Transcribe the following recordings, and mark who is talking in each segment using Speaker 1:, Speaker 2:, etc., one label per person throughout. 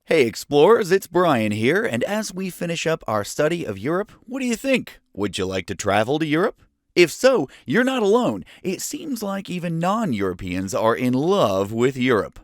Speaker 1: Hey explorers, it's Brian here, and as we finish up our study of Europe, what do you think? Would you like to travel to Europe? If so, you're not alone. It seems like even non-Europeans are in love with Europe.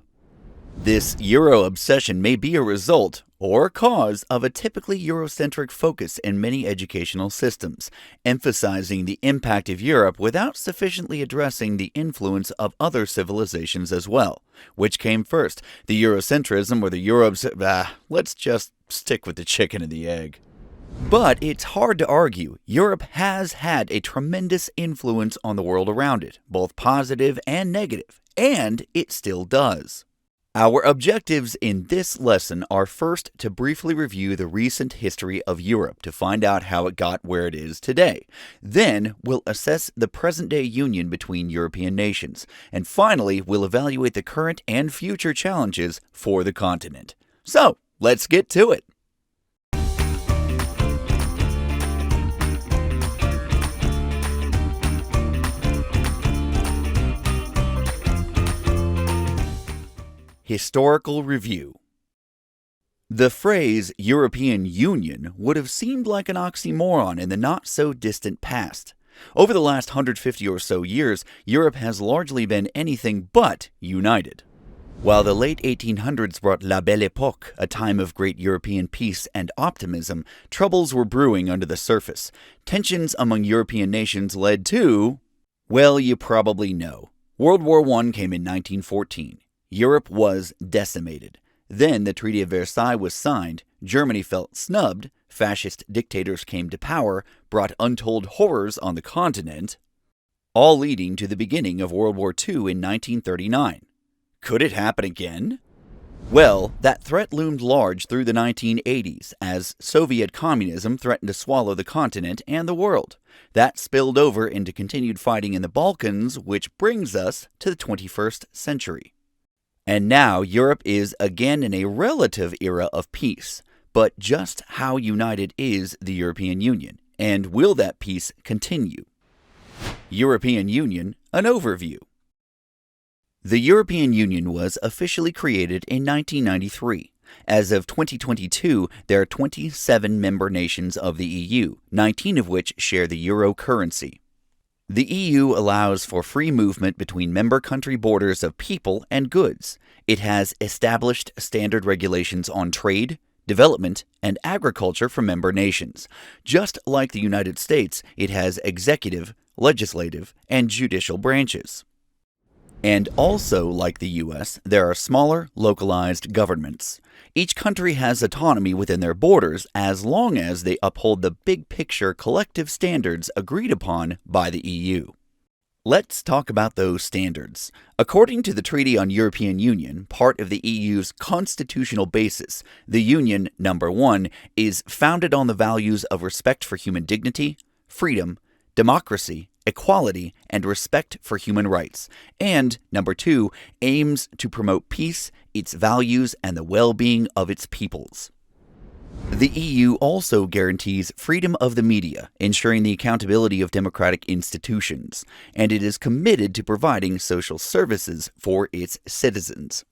Speaker 1: This Euro obsession may be a result or cause of a typically Eurocentric focus in many educational systems, emphasizing the impact of Europe without sufficiently addressing the influence of other civilizations as well. Which came first, the Eurocentrism or the let's just stick with the chicken and the egg. But it's hard to argue. Europe has had a tremendous influence on the world around it, both positive and negative, and it still does. Our objectives in this lesson are first to briefly review the recent history of Europe to find out how it got where it is today. Then we'll assess the present-day union between European nations. And finally, we'll evaluate the current and future challenges for the continent. So, let's get to it. Historical Review. The phrase European Union would have seemed like an oxymoron in the not-so-distant past. Over the last 150 or so years, Europe has largely been anything but united. While the late 1800s brought La Belle Époque, a time of great European peace and optimism, troubles were brewing under the surface. Tensions among European nations led to, well, you probably know. World War I came in 1914. Europe was decimated. Then the Treaty of Versailles was signed, Germany felt snubbed, fascist dictators came to power, brought untold horrors on the continent, all leading to the beginning of World War II in 1939. Could it happen again? Well, that threat loomed large through the 1980s as Soviet communism threatened to swallow the continent and the world. That spilled over into continued fighting in the Balkans, which brings us to the 21st century. And now Europe is again in a relative era of peace. But just how united is the European Union? And will that peace continue? European Union, an overview. The European Union was officially created in 1993. As of 2022, there are 27 member nations of the EU, 19 of which share the euro currency. The EU allows for free movement between member country borders of people and goods. It has established standard regulations on trade, development, and agriculture for member nations. Just like the United States, it has executive, legislative, and judicial branches. And also, like the US, there are smaller, localized governments. Each country has autonomy within their borders as long as they uphold the big-picture collective standards agreed upon by the EU. Let's talk about those standards. According to the Treaty on European Union, part of the EU's constitutional basis, the Union, number 1, is founded on the values of respect for human dignity, freedom, democracy, equality, and respect for human rights, and, number 2, aims to promote peace, its values, and the well-being of its peoples. The EU also guarantees freedom of the media, ensuring the accountability of democratic institutions, and it is committed to providing social services for its citizens.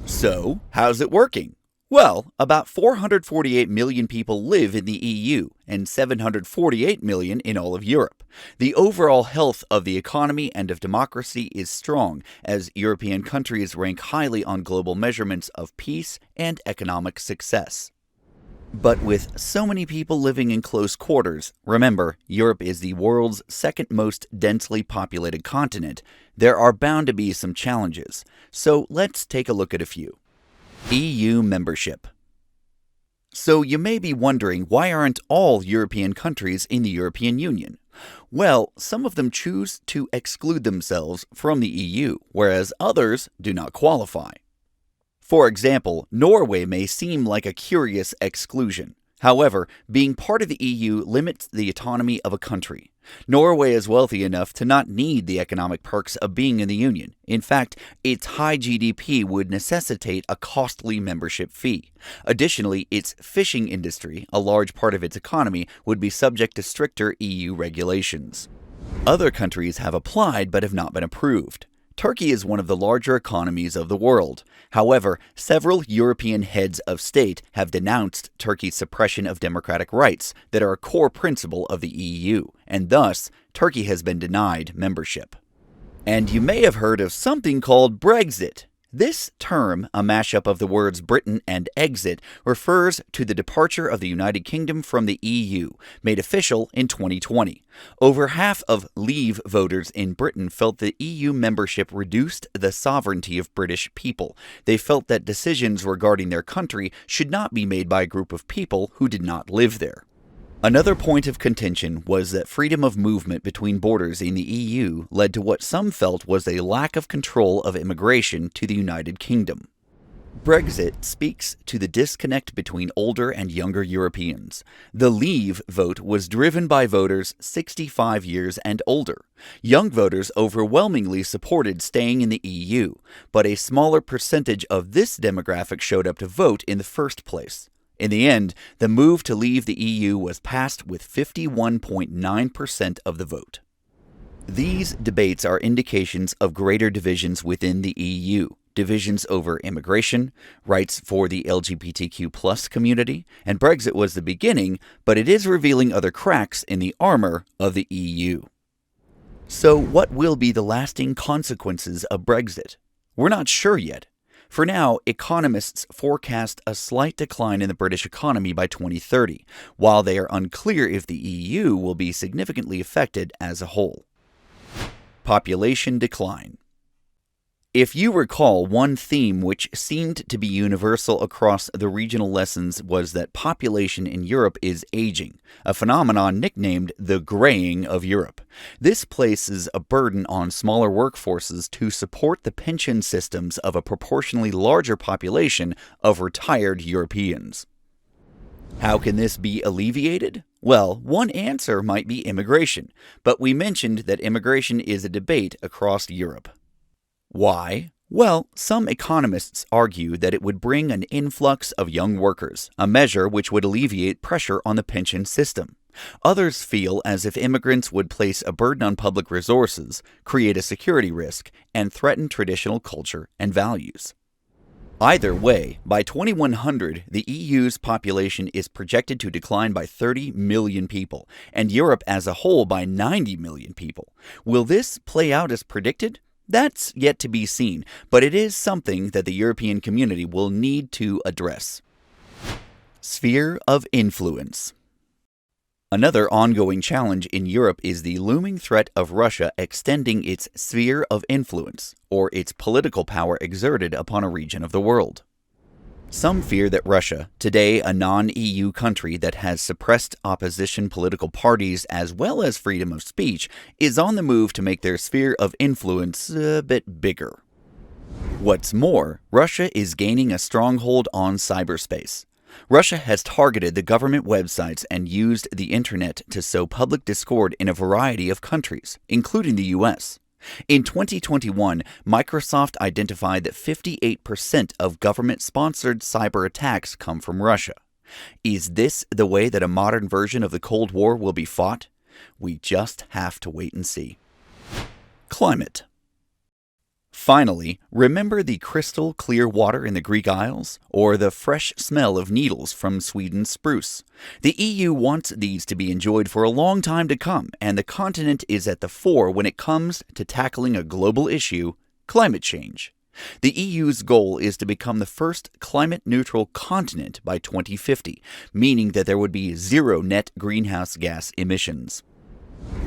Speaker 1: So, how's it working? Well, about 448 million people live in the EU, and 748 million in all of Europe. The overall health of the economy and of democracy is strong, as European countries rank highly on global measurements of peace and economic success. But with so many people living in close quarters, remember, Europe is the world's second most densely populated continent, there are bound to be some challenges. So let's take a look at a few. EU membership. So you may be wondering, why aren't all European countries in the European Union? Well, some of them choose to exclude themselves from the EU, whereas others do not qualify. For example, Norway may seem like a curious exclusion. However, being part of the EU limits the autonomy of a country. Norway is wealthy enough to not need the economic perks of being in the Union. In fact, its high GDP would necessitate a costly membership fee. Additionally, its fishing industry, a large part of its economy, would be subject to stricter EU regulations. Other countries have applied but have not been approved. Turkey is one of the larger economies of the world. However, several European heads of state have denounced Turkey's suppression of democratic rights that are a core principle of the EU, and thus, Turkey has been denied membership. And you may have heard of something called Brexit. This term, a mashup of the words Britain and exit, refers to the departure of the United Kingdom from the EU, made official in 2020. Over half of Leave voters in Britain felt the EU membership reduced the sovereignty of British people. They felt that decisions regarding their country should not be made by a group of people who did not live there. Another point of contention was that freedom of movement between borders in the EU led to what some felt was a lack of control of immigration to the United Kingdom. Brexit speaks to the disconnect between older and younger Europeans. The Leave vote was driven by voters 65 years and older. Young voters overwhelmingly supported staying in the EU, but a smaller percentage of this demographic showed up to vote in the first place. In the end, the move to leave the EU was passed with 51.9% of the vote. These debates are indications of greater divisions within the EU, divisions over immigration, rights for the LGBTQ+ community, and Brexit was the beginning, but it is revealing other cracks in the armor of the EU. So what will be the lasting consequences of Brexit? We're not sure yet. For now, economists forecast a slight decline in the British economy by 2030, while they are unclear if the EU will be significantly affected as a whole. Population decline. If you recall, one theme which seemed to be universal across the regional lessons was that population in Europe is aging, a phenomenon nicknamed the graying of Europe. This places a burden on smaller workforces to support the pension systems of a proportionally larger population of retired Europeans. How can this be alleviated? Well, one answer might be immigration, but we mentioned that immigration is a debate across Europe. Why? Well, some economists argue that it would bring an influx of young workers, a measure which would alleviate pressure on the pension system. Others feel as if immigrants would place a burden on public resources, create a security risk, and threaten traditional culture and values. Either way, by 2100, the EU's population is projected to decline by 30 million people, and Europe as a whole by 90 million people. Will this play out as predicted? That's yet to be seen, but it is something that the European community will need to address. Sphere of influence. Another ongoing challenge in Europe is the looming threat of Russia extending its sphere of influence, or its political power exerted upon a region of the world. Some fear that Russia, today a non-EU country that has suppressed opposition political parties as well as freedom of speech, is on the move to make their sphere of influence a bit bigger. What's more, Russia is gaining a stronghold on cyberspace. Russia has targeted the government websites and used the internet to sow public discord in a variety of countries, including the US. In 2021, Microsoft identified that 58% of government-sponsored cyber attacks come from Russia. Is this the way that a modern version of the Cold War will be fought? We just have to wait and see. Climate. Finally, remember the crystal clear water in the Greek Isles, or the fresh smell of needles from Sweden's spruce? The EU wants these to be enjoyed for a long time to come, and the continent is at the fore when it comes to tackling a global issue, climate change. The EU's goal is to become the first climate-neutral continent by 2050, meaning that there would be zero net greenhouse gas emissions.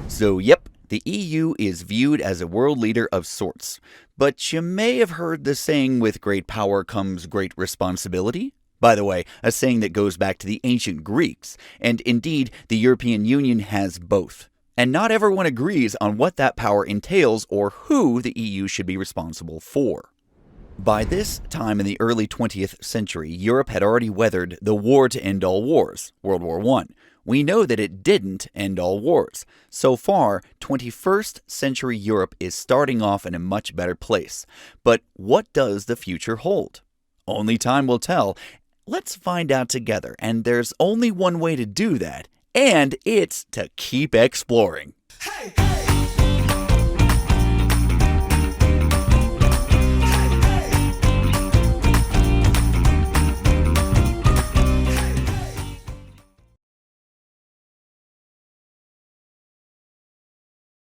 Speaker 1: So, yep. The EU is viewed as a world leader of sorts, but you may have heard the saying, with great power comes great responsibility. By the way, a saying that goes back to the ancient Greeks, and indeed the European Union has both. And not everyone agrees on what that power entails or who the EU should be responsible for. By this time in the early 20th century, Europe had already weathered the war to end all wars, World War I. We know that it didn't end all wars. So far, 21st century Europe is starting off in a much better place. But what does the future hold? Only time will tell. Let's find out together, and there's only one way to do that, and it's to keep exploring. Hey, hey.